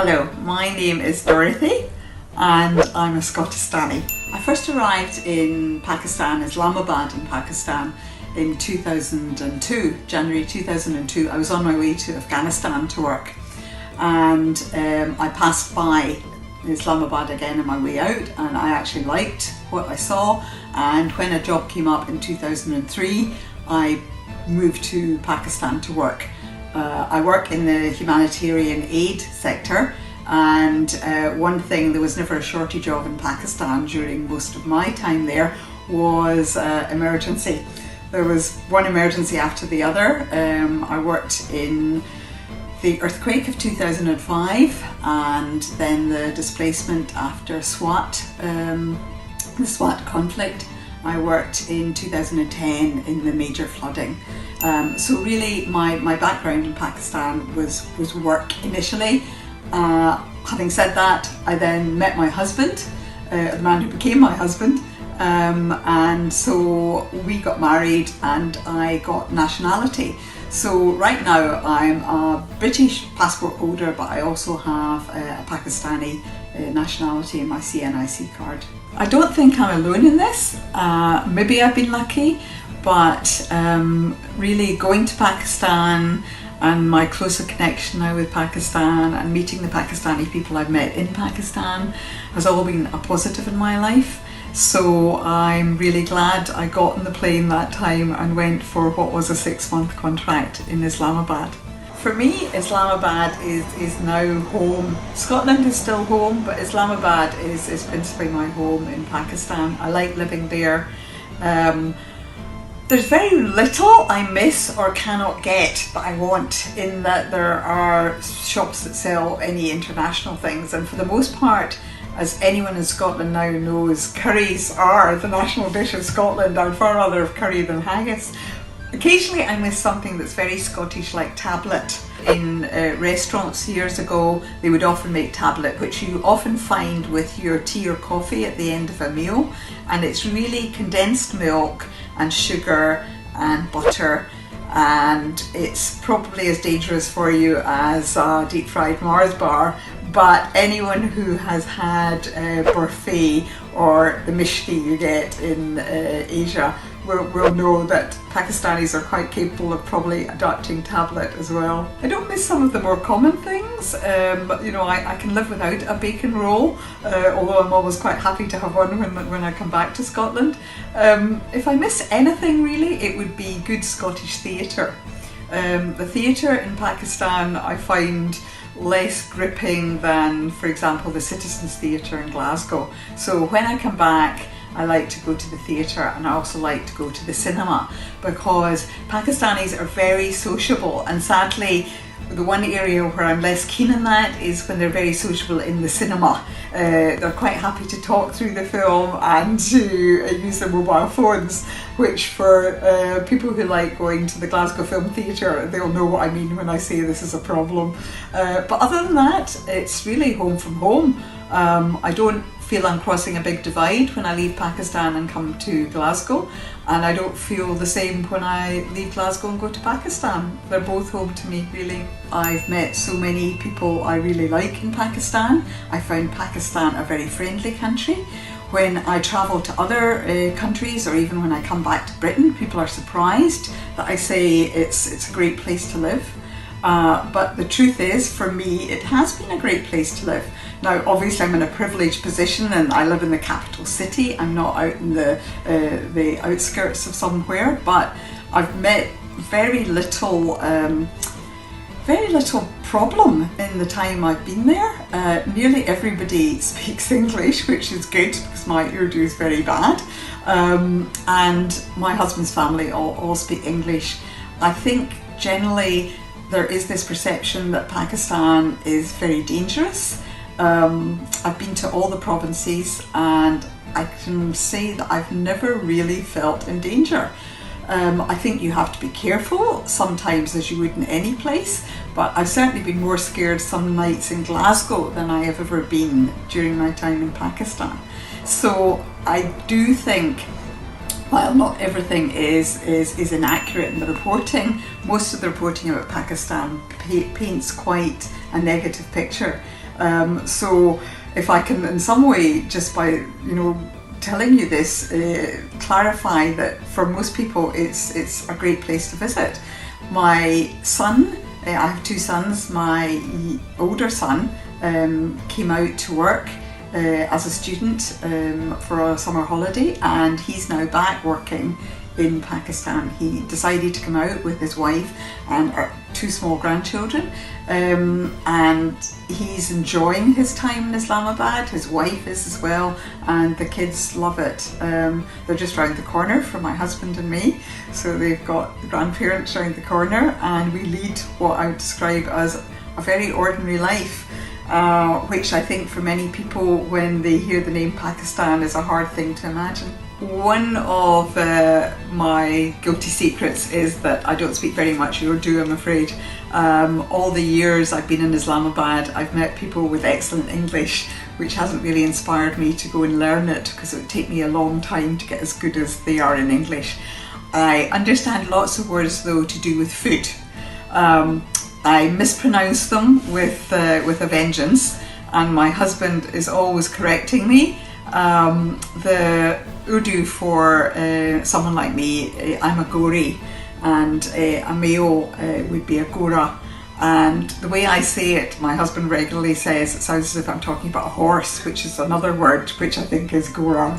Hello, my name is Dorothy and I'm a Scotistani. I first arrived in Pakistan, Islamabad in Pakistan, in 2002, January 2002. I was on my way to Afghanistan to work, and I passed by Islamabad again on my way out, and I actually liked what I saw. And when a job came up in 2003, I moved to Pakistan to work. I work in the humanitarian aid sector, and one thing there was never a shortage of in Pakistan during most of my time there was emergency. There was one emergency after the other. I worked in the earthquake of 2005 and then the displacement after Swat, the Swat conflict. I worked in 2010 in the major flooding. So really my background in Pakistan was work initially. Having said that, I then met my husband, the man who became my husband, and so we got married and I got nationality. So right now I'm a British passport holder, but I also have a Pakistani nationality in my CNIC card. I don't think I'm alone in this. Maybe I've been lucky, but really going to Pakistan and my closer connection now with Pakistan and meeting the Pakistani people I've met in Pakistan has all been a positive in my life. So I'm really glad I got on the plane that time and went for what was a 6-month contract in Islamabad. For me, Islamabad is now home. Scotland is still home, but Islamabad is principally my home in Pakistan. I like living there. There's very little I miss or cannot get that I want, in that there are shops that sell any international things, and for the most part, as anyone in Scotland now knows, curries are the national dish of Scotland. I'd far rather have curry than haggis. Occasionally I miss something that's very Scottish, like tablet. In restaurants years ago, they would often make tablet, which you often find with your tea or coffee at the end of a meal, and it's really condensed milk and sugar and butter, and it's probably as dangerous for you as a deep fried Mars bar. But anyone who has had burfi or the mishti you get in Asia will know that Pakistanis are quite capable of probably adopting tablet as well. I don't miss some of the more common things. You know, I can live without a bacon roll, although I'm always quite happy to have one when I come back to Scotland. If I miss anything really, it would be good Scottish theatre. The theatre in Pakistan I find less gripping than, for example, the Citizens Theatre in Glasgow. So when I come back, I like to go to the theatre, and I also like to go to the cinema, because Pakistanis are very sociable, and sadly the one area where I'm less keen on that is when they're very sociable in the cinema. They're quite happy to talk through the film and to use their mobile phones, which for people who like going to the Glasgow Film Theatre, they'll know what I mean when I say this is a problem. But other than that, it's really home from home. I don't feel I'm crossing a big divide when I leave Pakistan and come to Glasgow, and I don't feel the same when I leave Glasgow and go to Pakistan. They're both home to me, really. I've met so many people I really like in Pakistan. I found Pakistan a very friendly country. When I travel to other countries, or even when I come back to Britain, people are surprised that I say it's a great place to live. But the truth is, for me, it has been a great place to live. Now, obviously, I'm in a privileged position and I live in the capital city. I'm not out in the outskirts of somewhere, but I've met very little problem in the time I've been there. Nearly everybody speaks English, which is good because my Urdu is very bad. And my husband's family all speak English. I think generally there is this perception that Pakistan is very dangerous. I've been to all the provinces and I can say that I've never really felt in danger. I think you have to be careful sometimes, as you would in any place, but I've certainly been more scared some nights in Glasgow than I have ever been during my time in Pakistan. So I do think, while not everything is inaccurate in the reporting, most of the reporting about Pakistan paints quite a negative picture. So if I can in some way, just by telling you this, clarify that for most people it's a great place to visit. My son, I have two sons, my older son came out to work as a student for a summer holiday, and he's now back working in Pakistan. He decided to come out with his wife and our two small grandchildren, and he's enjoying his time in Islamabad. His wife is as well, and the kids love it. They're just round the corner from my husband and me, so they've got grandparents round the corner, and we lead what I would describe as a very ordinary life, which I think for many people when they hear the name Pakistan is a hard thing to imagine. One of my guilty secrets is that I don't speak very much Urdu, I'm afraid. All the years I've been in Islamabad, I've met people with excellent English, which hasn't really inspired me to go and learn it, because it would take me a long time to get as good as they are in English. I understand lots of words though to do with food. I mispronounce them with a vengeance, and my husband is always correcting me. The Urdu for someone like me, I'm a Gori, and a male would be a Gora. And the way I say it, my husband regularly says it sounds as if I'm talking about a horse, which is another word which I think is Gora.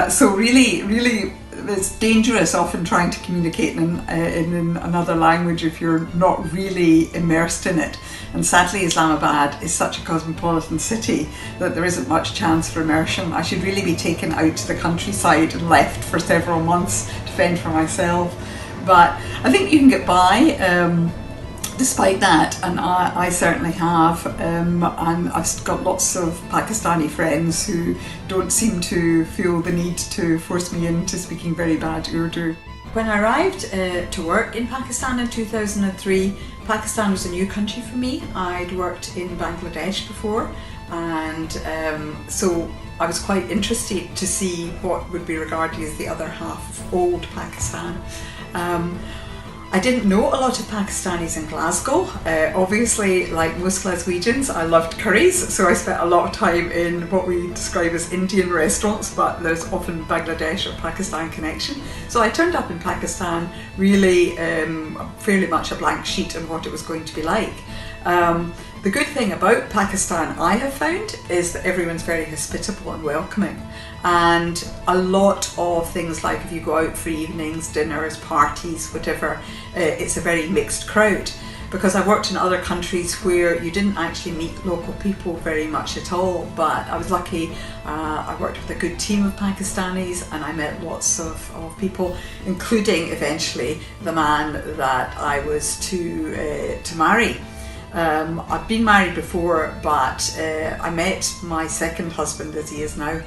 So really it's dangerous often trying to communicate in another language if you're not really immersed in it. And sadly Islamabad is such a cosmopolitan city that there isn't much chance for immersion. I should really be taken out to the countryside and left for several months to fend for myself. But I think you can get by despite that, and I certainly have, and I've got lots of Pakistani friends who don't seem to feel the need to force me into speaking very bad Urdu. When I arrived to work in Pakistan in 2003, Pakistan was a new country for me. I'd worked in Bangladesh before, and so I was quite interested to see what would be regarded as the other half of old Pakistan. I didn't know a lot of Pakistanis in Glasgow. Obviously, like most Glaswegians, I loved curries, so I spent a lot of time in what we describe as Indian restaurants, but there's often Bangladesh or Pakistan connection. So I turned up in Pakistan really fairly much a blank sheet on what it was going to be like. The good thing about Pakistan, I have found, is that everyone's very hospitable and welcoming. And a lot of things, like if you go out for evenings, dinners, parties, whatever, it's a very mixed crowd. Because I worked in other countries where you didn't actually meet local people very much at all, but I was lucky. I worked with a good team of Pakistanis, and I met lots of people, including eventually the man that I was to marry. I've been married before, but I met my second husband, as he is now,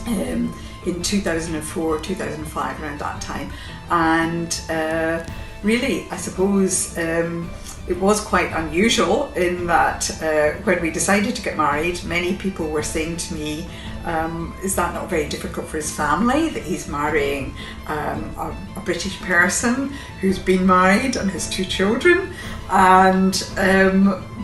in 2004, 2005, around that time. And really, I suppose it was quite unusual in that when we decided to get married, many people were saying to me, is that not very difficult for his family, that he's marrying a British person who's been married and has two children? And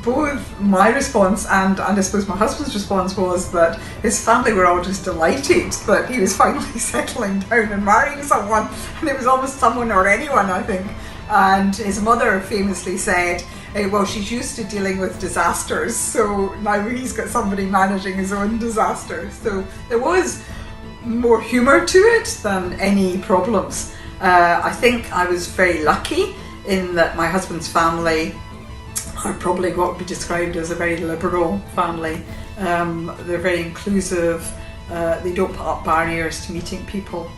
both my response and I suppose my husband's response was that his family were all just delighted that he was finally settling down and marrying someone, and it was almost someone or anyone, I think. And his mother famously said, well, she's used to dealing with disasters, so now he's got somebody managing his own disaster. So there was more humour to it than any problems. I think I was very lucky in that my husband's family are probably what would be described as a very liberal family. They're very inclusive, they don't put up barriers to meeting people.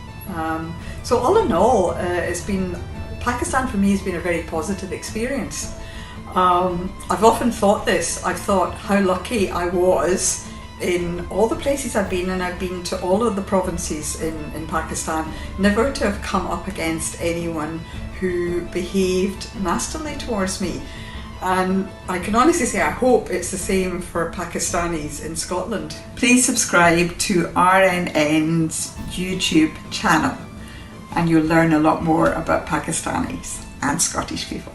So all in all, Pakistan for me has been a very positive experience. I've often thought this, I've thought how lucky I was in all the places I've been, and I've been to all of the provinces in Pakistan, never to have come up against anyone who behaved nastily towards me. And I can honestly say I hope it's the same for Pakistanis in Scotland. Please subscribe to RNN's YouTube channel and you'll learn a lot more about Pakistanis and Scottish people.